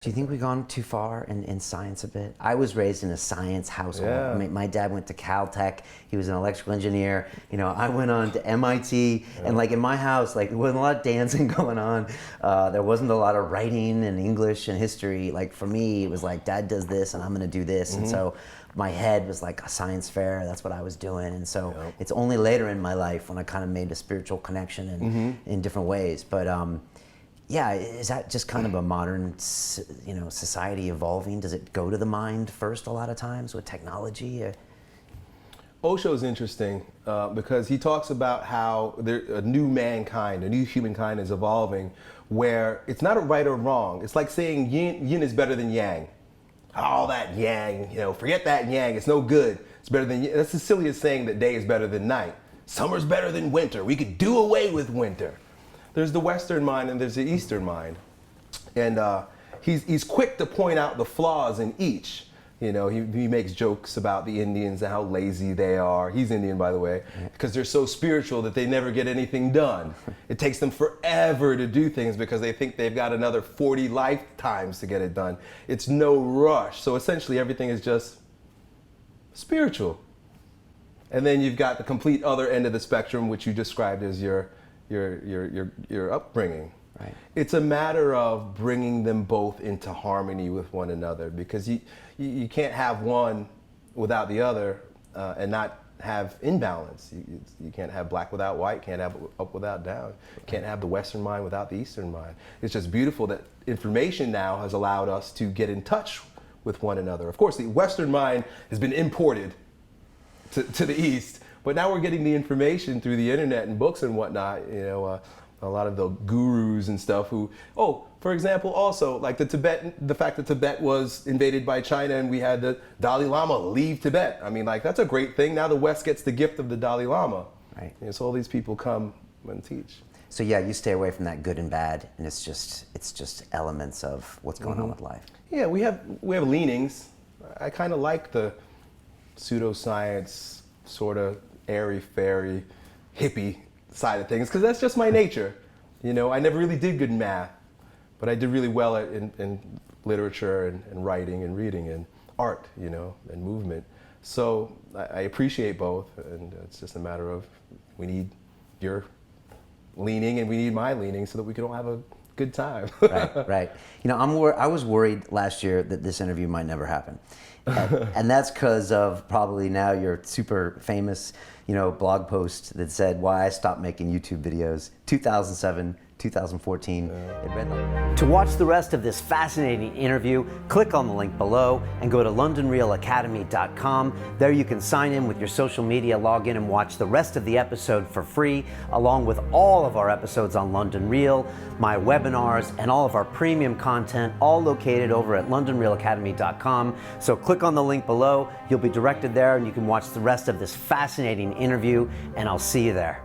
Do you think we've gone too far in science a bit? I was raised in a science household. Yeah. I mean, my dad went to Caltech. He was an electrical engineer. You know, I went on to MIT, and like in my house, like there wasn't a lot of dancing going on. There wasn't a lot of writing and English and history. Like for me, it was like Dad does this, and I'm going to do this, and so my head was like a science fair. That's what I was doing, and so it's only later in my life when I kind of made a spiritual connection in different ways. But yeah, is that just kind of a modern, society evolving? Does it go to the mind first a lot of times with technology? Osho is interesting because he talks about how a new mankind, a new humankind is evolving, where it's not a right or wrong. It's like saying yin is better than yang. All that yang, forget that yang. It's no good. It's better than. That's the silliest saying that day is better than night. Summer's better than winter. We could do away with winter. There's the Western mind and there's the Eastern mind. And he's quick to point out the flaws in each. He makes jokes about the Indians and how lazy they are. He's Indian, by the way, because they're so spiritual that they never get anything done. It takes them forever to do things because they think they've got another 40 lifetimes to get it done. It's no rush. So essentially everything is just spiritual. And then you've got the complete other end of the spectrum, which you described as your upbringing. Right. It's a matter of bringing them both into harmony with one another, because you can't have one without the other and not have imbalance. You can't have black without white, can't have up without down, can't have the Western mind without the Eastern mind. It's just beautiful that information now has allowed us to get in touch with one another. Of course, the Western mind has been imported to the East, but now we're getting the information through the internet and books and whatnot. A lot of the gurus and stuff who, for example, also like the fact that Tibet was invaded by China and we had the Dalai Lama leave Tibet. I mean, like, that's a great thing. Now the West gets the gift of the Dalai Lama. Right. So all these people come and teach. So yeah, you stay away from that good and bad, and it's just elements of what's going on with life. Yeah, we have leanings. I kind of like the pseudoscience, sort of airy-fairy, hippie side of things, because that's just my nature. I never really did good in math, but I did really well in literature and writing and reading and art, and movement. So I appreciate both, and it's just a matter of we need your leaning and we need my leaning so that we can all have a good time. Right. I was worried last year that this interview might never happen. And that's because of probably now your super famous, blog post that said why I stopped making YouTube videos, 2007, 2014. It read like. To watch the rest of this fascinating interview, click on the link below and go to LondonRealAcademy.com. There you can sign in with your social media, log in and watch the rest of the episode for free, along with all of our episodes on London Real, my webinars, and all of our premium content, all located over at LondonRealAcademy.com. So click on the link below, you'll be directed there and you can watch the rest of this fascinating interview, and I'll see you there.